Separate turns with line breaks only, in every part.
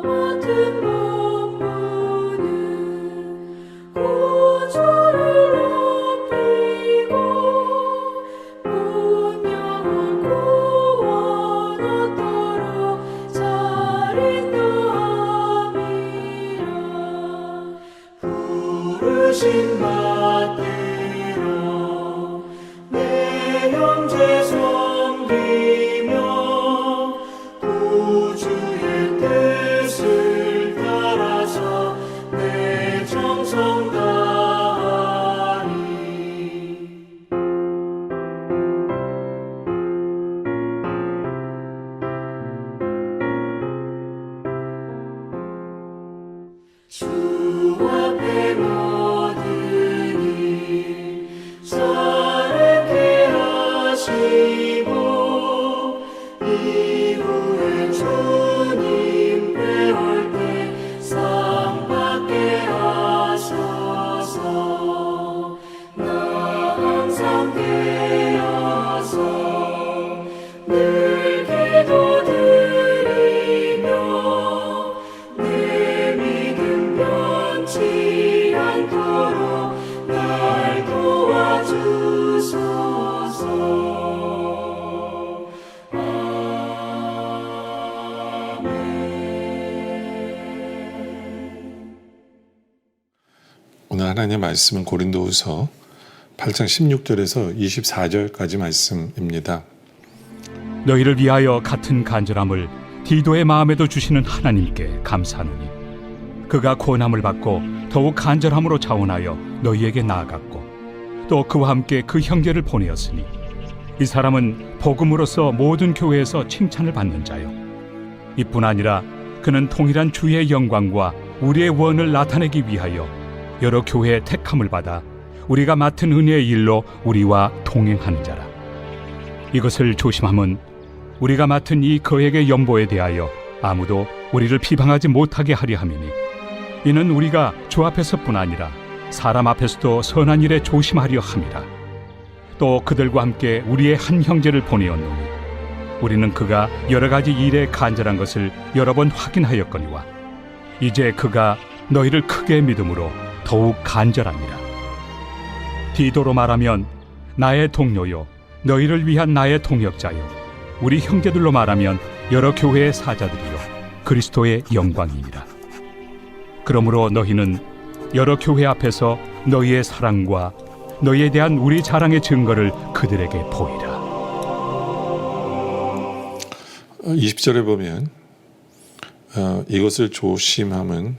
맡은 업무는 구주를 높이고 분명한 구원 얻도록 자린다함이라. 부르심 받들어 내 형제 섬기며 구주의 뜻을 따라서 내 정성 다하리. 주 앞에 모든 일 자르게 하시고 이후에 주님 뵈올 때 상 받게 하소서. 나 항상 깨어서 늘 기도드리며 내 믿음 변치 않도록 날 도와주소서.
오늘 하나님의 말씀은 고린도후서 8장 16절에서 24절까지 말씀입니다.
너희를 위하여 같은 간절함을 디도의 마음에도 주시는 하나님께 감사하노니 그가 권함을 받고 더욱 간절함으로 자원하여 너희에게 나아갔고 또 그와 함께 그 형제를 보내었으니 이 사람은 복음으로서 모든 교회에서 칭찬을 받는 자요 이뿐 아니라 그는 통일한 주의 영광과 우리의 원을 나타내기 위하여 여러 교회의 택함을 받아 우리가 맡은 은혜의 일로 우리와 동행하는 자라. 이것을 조심함은 우리가 맡은 이 거액의 연보에 대하여 아무도 우리를 비방하지 못하게 하려 함이니 이는 우리가 주 앞에서뿐 아니라 사람 앞에서도 선한 일에 조심하려 함이라. 또 그들과 함께 우리의 한 형제를 보내었노니 우리는 그가 여러 가지 일에 간절한 것을 여러 번 확인하였거니와 이제 그가 너희를 크게 믿음으로 더욱 간절하니라. 디도로 말하면 나의 동료요 너희를 위한 나의 동역자요 우리 형제들로 말하면 여러 교회의 사자들이요 그리스도의 영광이니라. 그러므로 너희는 여러 교회 앞에서 너희의 사랑과 너희에 대한 우리 자랑의 증거를 그들에게 보이라.
20절에 보면 이것을 조심함은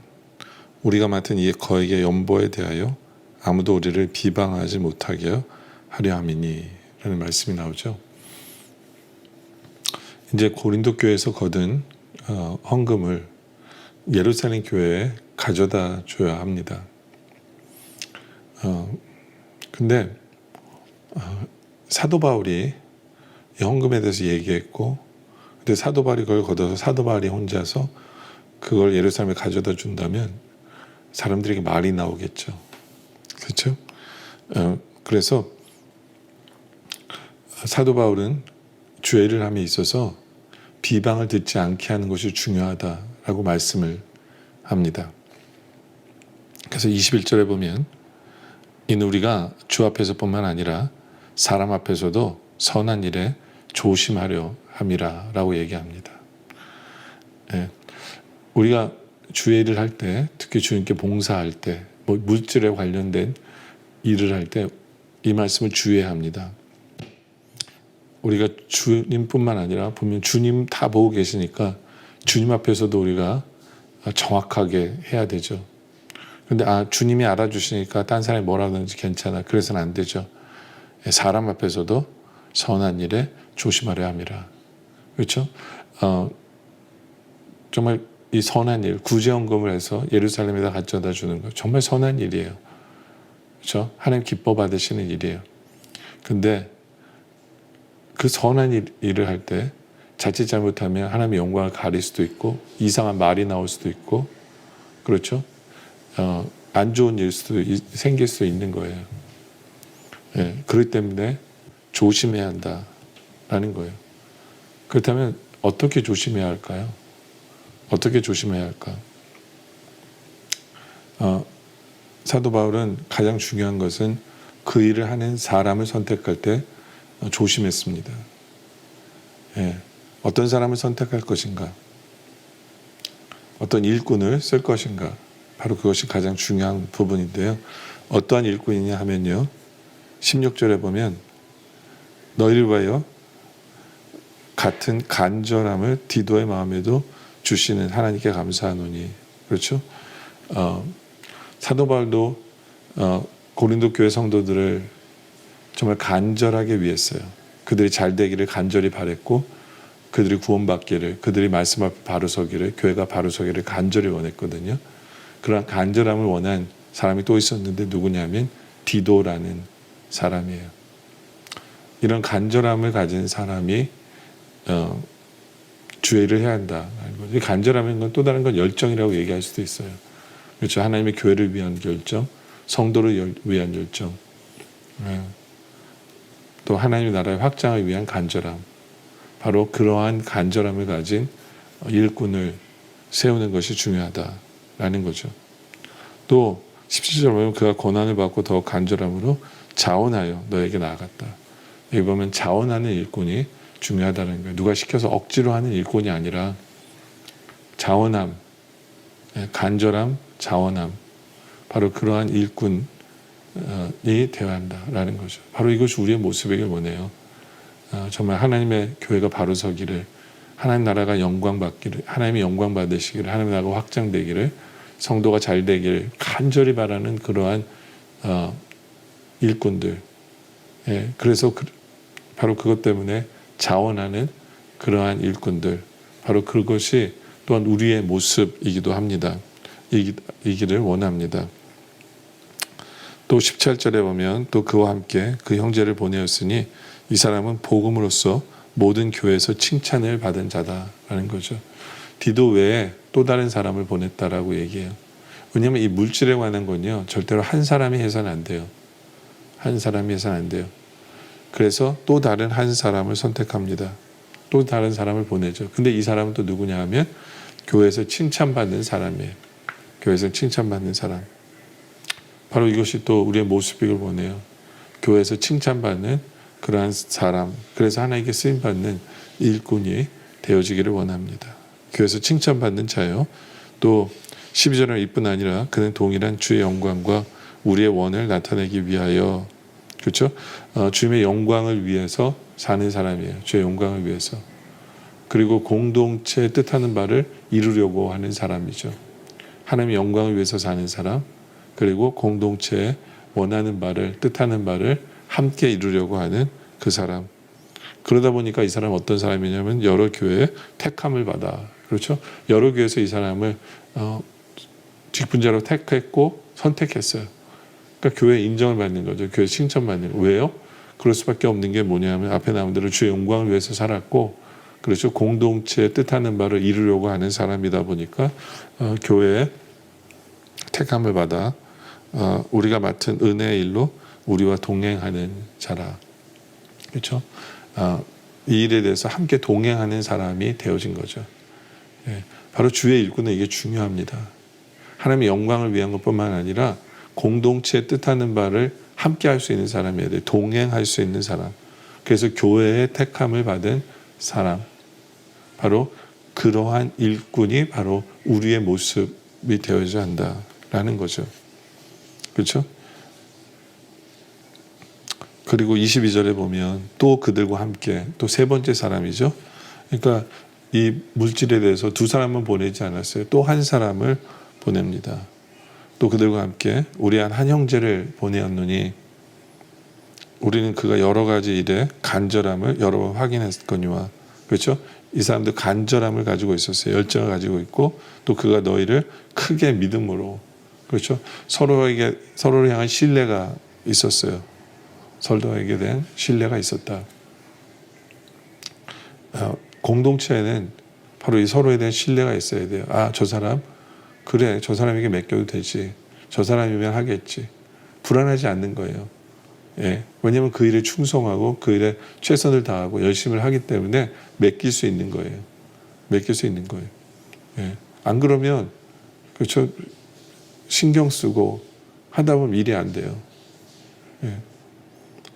우리가 맡은 이 거액의 연보에 대하여 아무도 우리를 비방하지 못하게 하려 함이니 라는 말씀이 나오죠. 이제 고린도 교회에서 거둔 헌금을 예루살렘 교회에 가져다 줘야 합니다. 근데 사도 바울이 이 헌금에 대해서 얘기했고 근데 사도 바울이 그걸 걷어서 사도 바울이 혼자서 그걸 예루살렘에 가져다 준다면 사람들에게 말이 나오겠죠. 그렇죠? 그래서 사도 바울은 주의 일을 함에 있어서 비방을 듣지 않게 하는 것이 중요하다라고 말씀을 합니다. 그래서 21절에 보면 이는 우리가 주 앞에서뿐만 아니라 사람 앞에서도 선한 일에 조심하려 함이라 라고 얘기합니다. 우리가 주의 일을 할 때, 특히 주님께 봉사할 때, 물질에 관련된 일을 할 때 이 말씀을 주의해야 합니다. 우리가 주님뿐만 아니라 보면 주님 다 보고 계시니까 주님 앞에서도 우리가 정확하게 해야 되죠. 그런데 주님이 알아주시니까 딴 사람이 뭐라 하든지 괜찮아. 그래서는 안 되죠. 사람 앞에서도 선한 일에 조심하려 함이라. 그렇죠? 정말 이 선한 일, 구제헌금을 해서 예루살렘에다 가져다 주는 거 정말 선한 일이에요. 그렇죠? 하나님 기뻐 받으시는 일이에요. 근데 그 선한 일을 할 때 자칫 잘못하면 하나님의 영광을 가릴 수도 있고 이상한 말이 나올 수도 있고 그렇죠? 안 좋은 일 생길 수도 있는 거예요. 그렇기 때문에 조심해야 한다라는 거예요. 그렇다면 어떻게 조심해야 할까요? 어떻게 조심해야 할까? 사도 바울은 가장 중요한 것은 그 일을 하는 사람을 선택할 때 조심했습니다. 예. 어떤 사람을 선택할 것인가? 어떤 일꾼을 쓸 것인가? 바로 그것이 가장 중요한 부분인데요. 어떠한 일꾼이냐 하면요. 16절에 보면 너희를 위하여 같은 간절함을 디도의 마음에도 주시는 하나님께 감사하노니. 그렇죠? 사도 바울도 고린도 교회 성도들을 정말 간절하게 위했어요. 그들이 잘 되기를 간절히 바랬고 그들이 구원받기를, 그들이 말씀 앞에 바로 서기를, 교회가 바로 서기를 간절히 원했거든요. 그런 간절함을 원한 사람이 또 있었는데 누구냐면 디도라는 사람이에요. 이런 간절함을 가진 사람이 주의 일을 해야 한다는 거죠. 간절함인 건 또 다른 건 열정이라고 얘기할 수도 있어요. 그렇죠. 하나님의 교회를 위한 열정, 성도를 위한 열정, 또 하나님의 나라의 확장을 위한 간절함. 바로 그러한 간절함을 가진 일꾼을 세우는 것이 중요하다라는 거죠. 또 17절 보면 그가 고난을 받고 더 간절함으로 자원하여 너에게 나아갔다. 여기 보면 자원하는 일꾼이 중요하다는 거예요. 누가 시켜서 억지로 하는 일꾼이 아니라 자원함, 간절함, 자원함. 바로 그러한 일꾼이 되어야 한다라는 거죠. 바로 이것이 우리의 모습이길 원해요. 정말 하나님의 교회가 바로 서기를, 하나님 나라가 영광 받기를, 하나님이 영광 받으시기를, 하나님 나라가 확장되기를, 성도가 잘 되기를 간절히 바라는 그러한 일꾼들. 그래서 바로 그것 때문에 자원하는 그러한 일꾼들, 바로 그것이 또한 우리의 모습이기도 합니다. 이기를 원합니다. 또 17절에 보면 또 그와 함께 그 형제를 보내었으니 이 사람은 복음으로써 모든 교회에서 칭찬을 받은 자다라는 거죠. 디도 외에 또 다른 사람을 보냈다라고 얘기해요. 왜냐하면 이 물질에 관한 건요, 절대로 한 사람이 해서는 안 돼요. 한 사람이 해서는 안 돼요. 그래서 또 다른 한 사람을 선택합니다. 또 다른 사람을 보내죠. 근데 이 사람은 또 누구냐 하면 교회에서 칭찬받는 사람이에요. 교회에서 칭찬받는 사람. 바로 이것이 또 우리의 모습이길 원해요. 교회에서 칭찬받는 그러한 사람, 그래서 하나님께 쓰임받는 일꾼이 되어지기를 원합니다. 교회에서 칭찬받는 자요. 또 12절은 이뿐 아니라 그는 동일한 주의 영광과 우리의 원을 나타내기 위하여, 그렇죠? 주님의 영광을 위해서 사는 사람이에요. 주의 영광을 위해서. 그리고 공동체의 뜻하는 바를 이루려고 하는 사람이죠. 하나님의 영광을 위해서 사는 사람, 그리고 공동체의 원하는 바를, 뜻하는 바를 함께 이루려고 하는 그 사람. 그러다 보니까 이 사람은 어떤 사람이냐면 여러 교회에 택함을 받아. 그렇죠? 여러 교회에서 이 사람을 직분자로 택했고 선택했어요. 그러니까 교회 인정을 받는 거죠. 교회 칭찬받는 거예요. 왜요? 그럴 수밖에 없는 게 뭐냐면 앞에 나온 대로 주의 영광을 위해서 살았고, 그렇죠? 공동체의 뜻하는 바를 이루려고 하는 사람이다 보니까 교회에 택함을 받아 우리가 맡은 은혜의 일로 우리와 동행하는 자라. 그렇죠? 이 일에 대해서 함께 동행하는 사람이 되어진 거죠. 바로 주의 일꾼은 이게 중요합니다. 하나님의 영광을 위한 것뿐만 아니라 공동체의 뜻하는 바를 함께 할 수 있는 사람이어야 돼요. 동행할 수 있는 사람. 그래서 교회의 택함을 받은 사람. 바로 그러한 일꾼이 바로 우리의 모습이 되어야 한다라는 거죠. 그렇죠? 그리고 22절에 보면 또 그들과 함께 또 세 번째 사람이죠. 그러니까 이 물질에 대해서 두 사람은 보내지 않았어요. 또 한 사람을 보냅니다. 또 그들과 함께 우리 한 형제를 보내었노니 우리는 그가 여러 가지 일에 간절함을 여러 번 확인했거니와. 그렇죠? 이 사람도 간절함을 가지고 있었어요. 열정을 가지고 있고 또 그가 너희를 크게 믿음으로, 그렇죠? 서로를 향한 신뢰가 있었어요. 서로에게 대한 신뢰가 있었다. 공동체에는 바로 이 서로에 대한 신뢰가 있어야 돼요. 저 사람 그래, 저 사람에게 맡겨도 되지. 저 사람이면 하겠지. 불안하지 않는 거예요. 왜냐하면 그 일에 충성하고 그 일에 최선을 다하고 열심을 하기 때문에 맡길 수 있는 거예요. 맡길 수 있는 거예요. 예. 안 그러면 그렇죠. 신경 쓰고 하다 보면 일이 안 돼요. 예.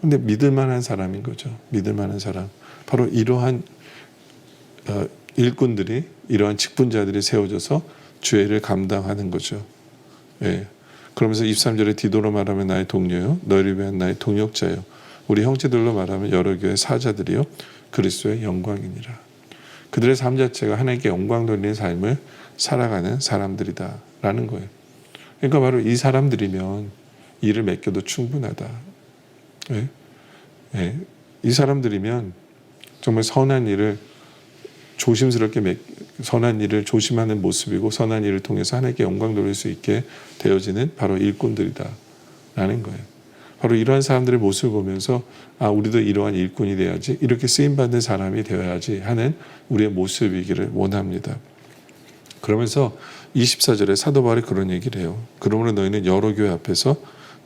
근데 믿을 만한 사람인 거죠. 믿을 만한 사람. 바로 이러한 일꾼들이, 이러한 직분자들이 세워져서 주의 일을 감당하는 거죠. 예. 그러면서 23절에 디도로 말하면 나의 동료요, 너희를 위한 나의 동역자요, 우리 형제들로 말하면 여러 교회 사자들이요, 그리스도의 영광이니라. 그들의 삶 자체가 하나님께 영광 돌리는 삶을 살아가는 사람들이다 라는 거예요. 그러니까 바로 이 사람들이면 일을 맡겨도 충분하다. 예? 예. 이 사람들이면 정말 선한 일을 조심스럽게 선한 일을 조심하는 모습이고, 선한 일을 통해서 하나님께 영광 돌릴 수 있게 되어지는 바로 일꾼들이다 라는 거예요. 바로 이러한 사람들의 모습을 보면서 우리도 이러한 일꾼이 돼야지, 이렇게 쓰임받는 사람이 되어야지 하는 우리의 모습이기를 원합니다. 그러면서 24절에 사도 바울이 그런 얘기를 해요. 그러므로 너희는 여러 교회 앞에서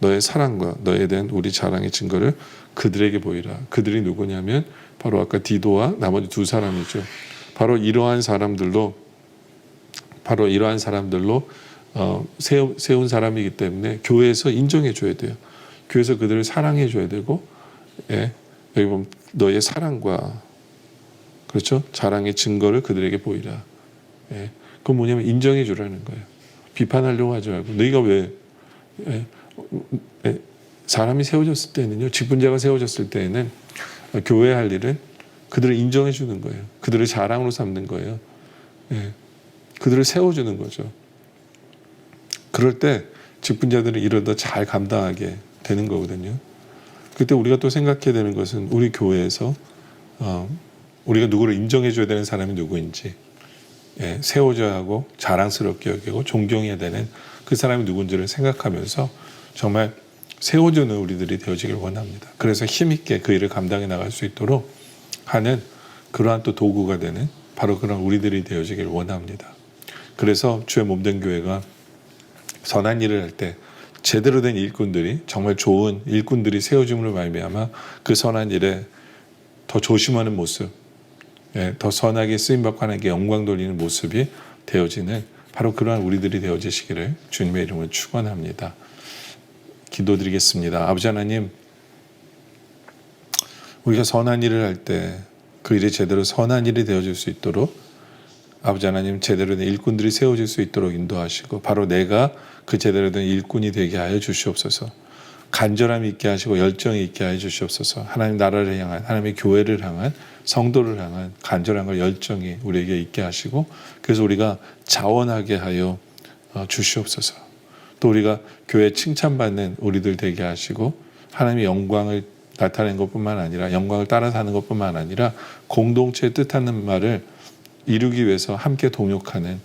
너의 사랑과 너에 대한 우리 자랑의 증거를 그들에게 보이라. 그들이 누구냐면 바로 아까 디도와 나머지 두 사람이죠. 바로 이러한 사람들로 세운 사람이기 때문에 교회에서 인정해 줘야 돼요. 교회에서 그들을 사랑해 줘야 되고, 예, 여기 보면 너의 사랑과, 그렇죠, 자랑의 증거를 그들에게 보이라. 예, 그건 뭐냐면 인정해 주라는 거예요. 비판하려고 하지 말고, 너희가 왜 사람이 세워졌을 때는요, 직분자가 세워졌을 때에는 교회 할 일은 그들을 인정해 주는 거예요. 그들을 자랑으로 삼는 거예요. 예, 그들을 세워주는 거죠. 그럴 때 직분자들은 일을 더 잘 감당하게 되는 거거든요. 그때 우리가 또 생각해야 되는 것은 우리 교회에서 우리가 누구를 인정해 줘야 되는 사람이 누구인지, 예, 세워줘야 하고 자랑스럽게 여기고 존경해야 되는 그 사람이 누군지를 생각하면서 정말 세워주는 우리들이 되어지길 원합니다. 그래서 힘있게 그 일을 감당해 나갈 수 있도록 하는 그러한 또 도구가 되는 바로 그런 우리들이 되어지길 원합니다. 그래서 주의 몸된 교회가 선한 일을 할 때 제대로 된 일꾼들이, 정말 좋은 일꾼들이 세워짐으로 말미암아 그 선한 일에 더 조심하는 모습, 예, 더 선하게 쓰임받고 하나님께 영광 돌리는 모습이 되어지는 바로 그러한 우리들이 되어지시기를 주님의 이름으로 축원합니다. 기도드리겠습니다. 아버지 하나님, 우리가 선한 일을 할 때 그 일이 제대로 선한 일이 되어질 수 있도록 아버지 하나님, 제대로 된 일꾼들이 세워질 수 있도록 인도하시고, 바로 내가 그 제대로 된 일꾼이 되게 하여 주시옵소서. 간절함이 있게 하시고 열정이 있게 하여 주시옵소서. 하나님 나라를 향한, 하나님의 교회를 향한, 성도를 향한 간절함과 열정이 우리에게 있게 하시고, 그래서 우리가 자원하게 하여 주시옵소서. 또 우리가 교회 칭찬받는 우리들 되게 하시고, 하나님의 영광을 나타내는 것뿐만 아니라, 영광을 따라 사는 것뿐만 아니라 공동체의 뜻하는 말을 이루기 위해서 함께 동역하는,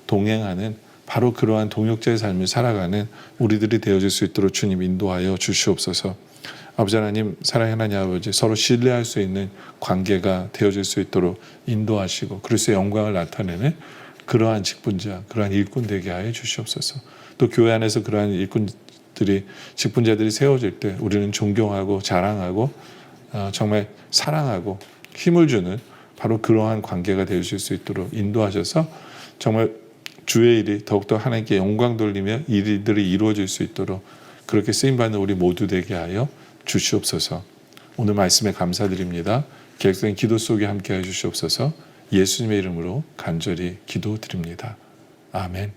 동행하는 바로 그러한 동역자의 삶을 살아가는 우리들이 되어질 수 있도록 주님 인도하여 주시옵소서. 아버지 하나님, 사랑의 하나님 아버지, 서로 신뢰할 수 있는 관계가 되어질 수 있도록 인도하시고, 그리스도의 영광을 나타내는 그러한 직분자, 그러한 일꾼 되게 하여 주시옵소서. 또 교회 안에서 그러한 일꾼들이, 직분자들이 세워질 때 우리는 존경하고 자랑하고 정말 사랑하고 힘을 주는 바로 그러한 관계가 되실 수 있도록 인도하셔서 정말 주의 일이 더욱더 하나님께 영광 돌리며 일들이 이루어질 수 있도록 그렇게 쓰임받는 우리 모두 되게 하여 주시옵소서. 오늘 말씀에 감사드립니다. 계획적인 기도 속에 함께 해 주시옵소서. 예수님의 이름으로 간절히 기도드립니다. 아멘.